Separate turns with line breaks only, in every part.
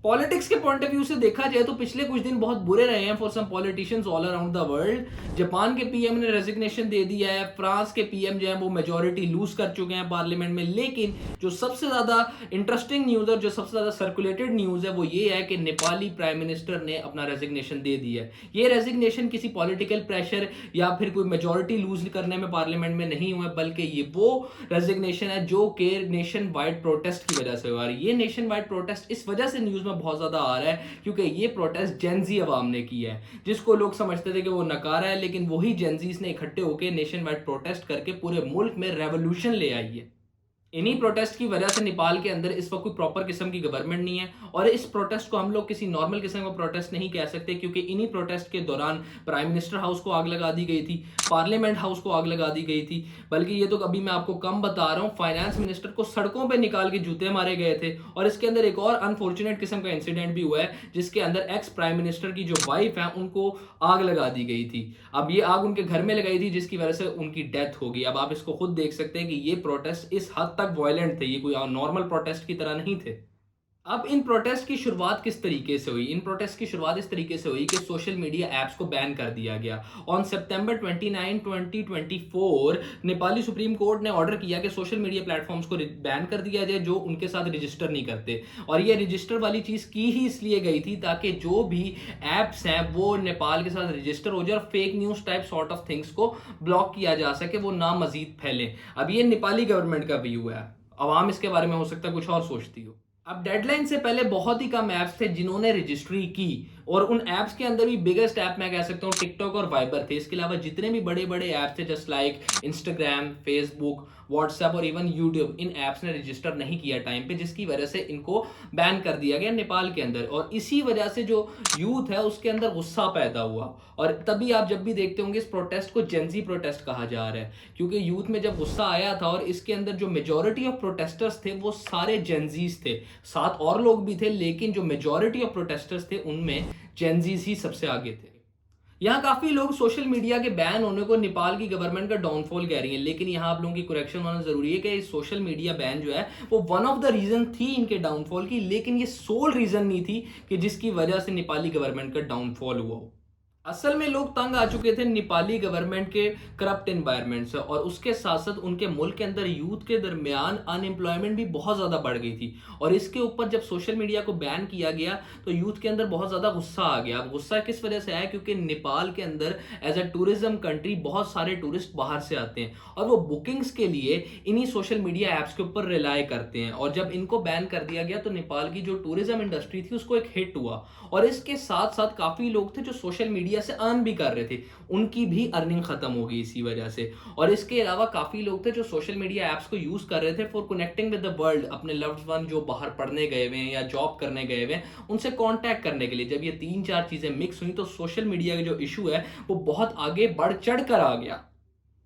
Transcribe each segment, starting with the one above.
Politics के point of view से देखा जाए तो पिछले कुछ दिन बहुत बुरे रहे हैं for some politicians all around the world. Japan के पीएम ने रेजिग्नेशन दे दिया है, फ्रांस के पीएम जो है वो मेजोरिटी लूज कर चुके हैं पार्लियामेंट में। लेकिन जो सबसे ज्यादा इंटरेस्टिंग न्यूज और जो सबसे ज्यादा सर्कुलेटेड न्यूज है वो ये है कि नेपाली प्राइम मिनिस्टर ने अपना रेजिग्नेशन दे दिया है। ये रेजिग्नेशन किसी पॉलिटिकल प्रेशर या फिर कोई मेजोरिटी लूज करने में पार्लियामेंट में नहीं हुआ, बल्कि ये वो रेजिग्नेशन है जो कि नेशन वाइड प्रोटेस्ट की वजह से हुआ। ये नेशन वाइड प्रोटेस्ट इस वजह से न्यूज में बहुत ज्यादा आ रहा है क्योंकि ये प्रोटेस्ट जेनजी अवाम ने किया है, जिसको लोग समझते थे कि वो नकारा है, लेकिन वही जेनजीज ने इकट्ठे होकर नेशन वाइड प्रोटेस्ट करके पूरे मुल्क में रेवोल्यूशन ले आई है। इन्हीं प्रोटेस्ट की वजह से नेपाल के अंदर इस वक्त कोई प्रॉपर किस्म की गवर्नमेंट नहीं है, और इस प्रोटेस्ट को हम लोग किसी नॉर्मल किस्म का प्रोटेस्ट नहीं कह सकते क्योंकि इन्हीं प्रोटेस्ट के दौरान प्राइम मिनिस्टर हाउस को आग लगा दी गई थी, पार्लियामेंट हाउस को आग लगा दी गई थी। बल्कि ये तो अभी मैं आपको कम बता रहा हूँ, फाइनेंस मिनिस्टर को सड़कों पर निकाल के जूते मारे गए थे। और इसके अंदर एक और अनफॉर्चुनेट किस्म का इंसिडेंट भी हुआ है जिसके अंदर एक्स प्राइम मिनिस्टर की जो वाइफ है उनको आग लगा दी गई थी। अब ये आग उनके घर में लगाई थी जिसकी वजह से उनकी डेथ हो गई। अब आप इसको खुद देख सकते हैं कि ये प्रोटेस्ट इस हद तक वायलेंट थे, ये कोई नॉर्मल प्रोटेस्ट की तरह नहीं थे। अब इन प्रोटेस्ट की शुरुआत किस तरीके से हुई? इन प्रोटेस्ट की शुरुआत इस तरीके से हुई कि सोशल मीडिया ऐप्स को बैन कर दिया गया। On September 29, 2024 Nepali supreme court ने ऑर्डर किया कि सोशल मीडिया प्लेटफॉर्म्स को बैन कर दिया जाए जो उनके साथ रजिस्टर नहीं करते। और ये रजिस्टर वाली चीज की ही इसलिए गई थी ताकि जो भी एप्स हैं वो नेपाल के साथ रजिस्टर हो जाए और fake news type sort of things को ब्लॉक किया जा सके, वो ना मजीद फैले। अब ये नेपाली गवर्नमेंट का व्यू है, अवाम इसके बारे में हो सकता है कुछ और सोचती हो। अब डेडलाइन से पहले बहुत ही कम ऐप्स थे जिन्होंने रजिस्ट्री की, और उन ऐप्स के अंदर भी बिगेस्ट ऐप मैं कह सकता हूँ टिकटॉक और वाइबर थे। इसके अलावा जितने भी बड़े बड़े ऐप्स थे just like Instagram, Facebook, WhatsApp और इवन यूट्यूब, इन ऐप्स ने रजिस्टर नहीं किया टाइम पे, जिसकी वजह से इनको बैन कर दिया गया नेपाल के अंदर। और इसी वजह से जो यूथ है उसके अंदर गुस्सा पैदा हुआ, और तभी आप जब भी देखते होंगे इस प्रोटेस्ट को जेंजी प्रोटेस्ट कहा जा रहा है क्योंकि यूथ में जब गुस्सा आया था, और इसके अंदर जो मेजोरिटी ऑफ प्रोटेस्टर्स थे वो सारे जेंजीज थे, साथ और लोग भी थे, लेकिन जो मेजोरिटी ऑफ प्रोटेस्टर्स थे उनमें जेंजीज ही सबसे आगे थे। यहाँ काफी लोग सोशल मीडिया के बैन होने को नेपाल की गवर्नमेंट का डाउनफॉल कह रही है, लेकिन यहाँ आप लोगों की करेक्शन होना जरूरी है कि सोशल मीडिया बैन जो है वो वन ऑफ द रीजन थी इनके डाउनफॉल की, लेकिन ये सोल रीजन नहीं थी कि जिसकी वजह से नेपाली गवर्नमेंट का डाउनफॉल हुआ हो। असल में लोग तंग आ चुके थे नेपाली गवर्नमेंट के करप्ट एनवायरनमेंट से, और उसके साथ साथ उनके मुल्क के अंदर यूथ के दरमियान अनएम्प्लॉयमेंट भी बहुत ज़्यादा बढ़ गई थी। और इसके ऊपर जब सोशल मीडिया को बैन किया गया तो यूथ के अंदर बहुत ज़्यादा गुस्सा आ गया। अब गुस्सा किस वजह से आया? क्योंकि नेपाल के अंदर एज अ टूरिज्म कंट्री बहुत सारे टूरिस्ट बाहर से आते हैं और वो बुकिंग्स के लिए इन्हीं सोशल मीडिया ऐप्स के ऊपर रिलाय करते हैं। और जब इनको बैन कर दिया गया तो नेपाल की जो टूरिज्म इंडस्ट्री थी उसको एक हिट हुआ, और इसके साथ साथ काफ़ी लोग थे जो सोशल मीडिया से अर्न भी कर रहे थे, उनकी भी अर्निंग खत्म हो गई इसी वजह से। और इसके अलावा काफी लोग थे जो सोशल मीडिया एप्स को यूज कर रहे थे for connecting with the world, अपने लव्ड वन जो बाहर पढ़ने गए हुए हैं या जॉब करने गए हुए हैं उनसे कांटेक्ट करने के लिए। जब ये तीन चार चीजें मिक्स हुई तो सोशल मीडिया का जो इशू है वो बहुत आगे बढ़ चढ़ कर आ गया।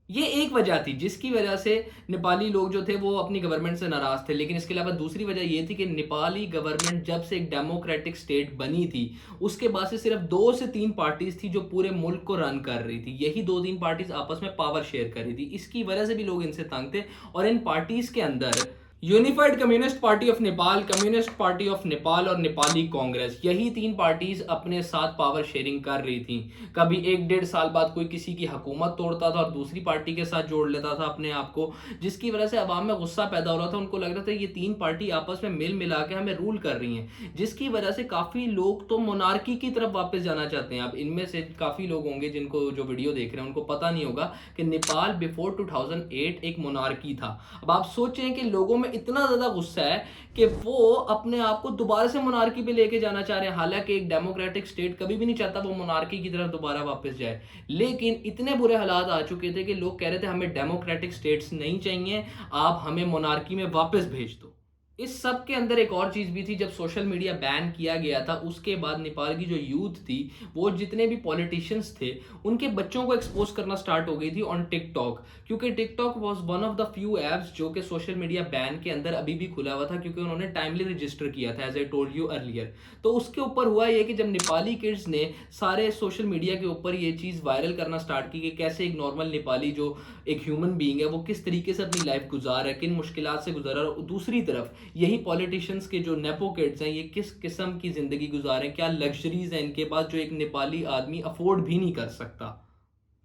ये एक वजह थी जिसकी वजह से नेपाली लोग जो थे वो अपनी गवर्नमेंट से नाराज थे, लेकिन इसके अलावा दूसरी वजह ये थी कि नेपाली गवर्नमेंट जब से एक डेमोक्रेटिक स्टेट बनी थी उसके बाद से सिर्फ 2 से 3 पार्टीज थी जो पूरे मुल्क को रन कर रही थी। यही 2-3 पार्टीज आपस में पावर शेयर कर रही थी, इसकी वजह से भी लोग इनसे तंग थे। और इन पार्टीज के अंदर unified communist party of Nepal, communist party of Nepal और नेपाली कांग्रेस, यही 3 पार्टीज अपने साथ पावर शेयरिंग कर रही थी। कभी 1-1.5 साल बाद कोई किसी की हुकूमत तोड़ता था और दूसरी पार्टी के साथ जोड़ लेता था अपने आप को, जिसकी वजह से अवाम में गुस्सा पैदा हो रहा था। उनको लग रहा था ये 3 पार्टी आपस में मिल मिला के हमें रूल कर रही हैं, जिसकी वजह से काफ़ी लोग तो मोनार्की की तरफ वापस जाना चाहते हैं। अब इनमें से काफ़ी लोग होंगे जिनको जो वीडियो देख रहे हैं उनको पता नहीं होगा कि नेपाल बिफोर 2008 एक मोनार्की था। अब आप सोचें कि लोगों में इतना ज्यादा गुस्सा है कि वो अपने आप को दोबारा से मोनार्की पे लेके जाना चाह रहे हैं, हालांकि एक डेमोक्रेटिक स्टेट कभी भी नहीं चाहता वो मोनार्की की तरफ दोबारा वापस जाए। लेकिन इतने बुरे हालात आ चुके थे कि लोग कह रहे थे हमें डेमोक्रेटिक स्टेट्स नहीं चाहिए, आप हमें मोनार्की में वापस भेज दो। इस सब के अंदर एक और चीज भी थी, जब सोशल मीडिया बैन किया गया था उसके बाद नेपाल की जो यूथ थी वो जितने भी पॉलिटिशियंस थे उनके बच्चों को एक्सपोज करना स्टार्ट हो गई थी ऑन टिकटॉक, क्योंकि TikTok was one of the few apps जो कि सोशल मीडिया बैन के अंदर अभी भी खुला हुआ था क्योंकि उन्होंने टाइमली रजिस्टर किया था as I told you earlier. तो उसके ऊपर हुआ ये कि जब नेपाली किड्स ने सारे सोशल मीडिया के ऊपर ये चीज़ वायरल करना स्टार्ट की कि कैसे एक नॉर्मल नेपाली जो एक ह्यूमन बीइंग है वो किस तरीके से अपनी लाइफ गुजार है, किन मुश्किलात से गुजर रहा है, और दूसरी तरफ यही पॉलिटिशियंस के जो नेपो किड्स हैं ये किस किस्म की ज़िंदगी गुजारें, क्या लग्जरीज हैं इनके पास जो एक नेपाली आदमी अफोर्ड भी नहीं कर सकता।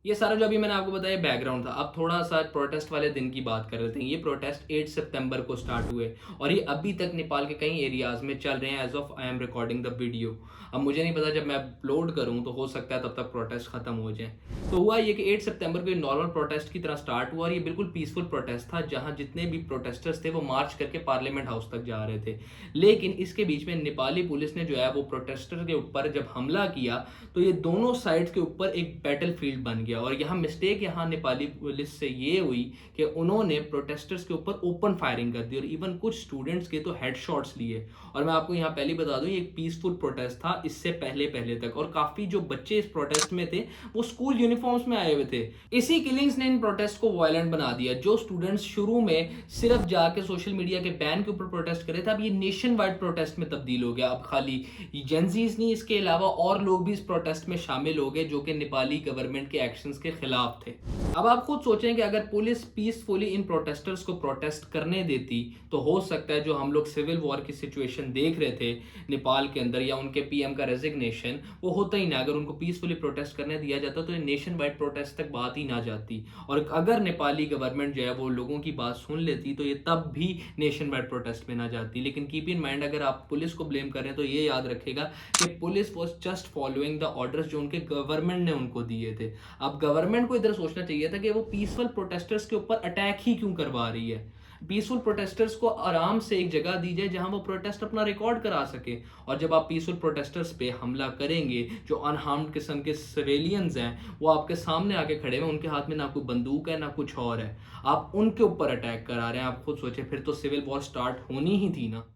ये सारा जो अभी मैंने आपको बताया बैकग्राउंड था। अब थोड़ा सा प्रोटेस्ट वाले दिन की बात कर लेते हैं। ये प्रोटेस्ट 8 सितंबर को स्टार्ट हुए और ये अभी तक नेपाल के कई एरियाज में चल रहे हैं as of I am recording the video. अब मुझे नहीं पता, जब मैं अपलोड करूं तो हो सकता है तब तक प्रोटेस्ट खत्म हो जाए। तो हुआ ये कि 8 सितंबर को नॉर्मल प्रोटेस्ट की तरह स्टार्ट हुआ और ये बिल्कुल पीसफुल प्रोटेस्ट था, जहां जितने भी प्रोटेस्टर्स थे वो मार्च करके पार्लियामेंट हाउस तक जा रहे थे। लेकिन इसके बीच में नेपाली पुलिस ने जो है वो प्रोटेस्टर के ऊपर जब हमला किया तो ये दोनों साइड्स के ऊपर एक बैटल फील्ड बन गया। और यहाँ मिस्टेक यहाँ नेपाली पुलिस से ये हुई कि उन्होंने प्रोटेस्टर्स के ऊपर ओपन फायरिंग कर दी और इवन कुछ स्टूडेंट्स के तो हेडशॉट्स लिए। और मैं आपको यहाँ पहले बता दूं ये एक पीसफुल प्रोटेस्ट था इससे पहले तक, और काफी जो बच्चे इस प्रोटेस्ट में थे वो स्कूल यूनिफॉर्म्स में आए हुए थे। इसी किलिंग्स ने इन प्रोटेस्ट को वायलेंट बना दिया। जो स्टूडेंट्स शुरू में सिर्फ जाके सोशल मीडिया के बैन के ऊपर प्रोटेस्ट करे थे, अब ये नेशन वाइड प्रोटेस्ट में तब्दील हो गया। अब खाली जेंजीज नहीं, इसके अलावा और लोग भी इस प्रोटेस्ट में शामिल हो गए जो कि नेपाली गवर्नमेंट के एक्शंस के खिलाफ थे। अब आप खुद सोचें कि अगर पुलिस पीसफुली इन प्रोटेस्टर्स को प्रोटेस्ट करने देती तो हो सकता है जो हम लोग सिविल वॉर की सिचुएशन देख रहे थे नेपाल के अंदर या उनके पीएम का रेजिग्नेशन वो होता ही ना। अगर उनको पीसफुली प्रोटेस्ट करने दिया जाता तो नेशन वाइड प्रोटेस्ट तक बात ही ना जाती। और अगर नेपाली गवर्नमेंट जो है वो लोगों की बात सुन लेती तो ये तब भी नेशन वाइड प्रोटेस्ट में ना जाती। लेकिन कीप इन माइंड, अगर आप पुलिस को ब्लेम करें तो ये याद रखेगा कि police was just following the orders जो उनके गवर्नमेंट ने उनको दिए थे। अब गवर्नमेंट को इधर सोचना चाहिए था कि वो पीसफुल प्रोटेस्टर्स के ऊपर अटैक ही क्यों करवा रही है। पीसफुल प्रोटेस्टर्स को आराम से एक जगह दी जाए जहां वो प्रोटेस्ट अपना रिकॉर्ड करा सके। और जब आप पीसफुल प्रोटेस्टर्स पे हमला करेंगे, जो अनहार्म्ड किस्म के सिविलियंस हैं वो आपके सामने आके खड़े हैं, उनके हाथ में ना कोई बंदूक है ना कुछ और है, आप उनके ऊपर अटैक करा रहे हैं। आप खुद सोचे, फिर तो सिविल वॉर स्टार्ट होनी ही थी ना।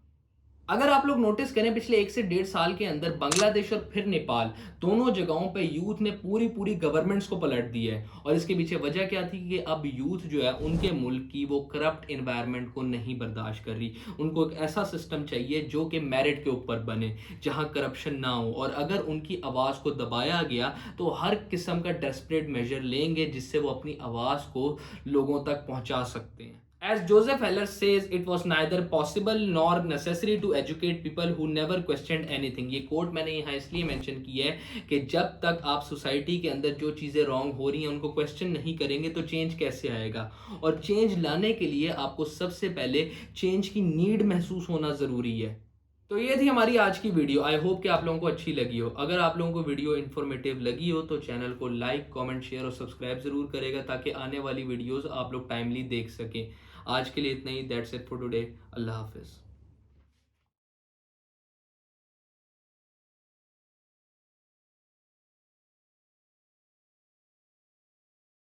अगर आप लोग नोटिस करें पिछले 1 से 1.5 साल के अंदर बांग्लादेश और फिर नेपाल दोनों जगहों पे यूथ ने पूरी गवर्नमेंट्स को पलट दिया है। और इसके पीछे वजह क्या थी कि अब यूथ जो है उनके मुल्क की वो करप्ट एनवायरनमेंट को नहीं बर्दाश्त कर रही। उनको एक ऐसा सिस्टम चाहिए जो कि मेरिट के ऊपर बने, जहां करप्शन ना हो। और अगर उनकी आवाज़ को दबाया गया तो हर किस्म का डेस्परेट मेजर लेंगे जिससे वो अपनी आवाज़ को लोगों तक पहुंचा सकते हैं। As Joseph Heller says, it was neither possible nor necessary to educate people who never questioned anything। ये कोट मैंने यहाँ इसलिए मेंशन किया है कि जब तक आप सोसाइटी के अंदर जो चीज़ें रॉन्ग हो रही हैं उनको क्वेश्चन नहीं करेंगे तो चेंज कैसे आएगा। और चेंज लाने के लिए आपको सबसे पहले चेंज की नीड महसूस होना ज़रूरी है। तो ये थी हमारी आज की वीडियो। आई होप कि आप लोगों को अच्छी लगी हो। अगर आप लोगों को वीडियो इन्फॉर्मेटिव लगी हो तो चैनल को लाइक, कमेंट, शेयर और सब्सक्राइब जरूर करेगा ताकि आने वाली वीडियोस आप लोग टाइमली देख सकें। आज के लिए इतना ही। That's it for today. अल्लाह हाफिज़।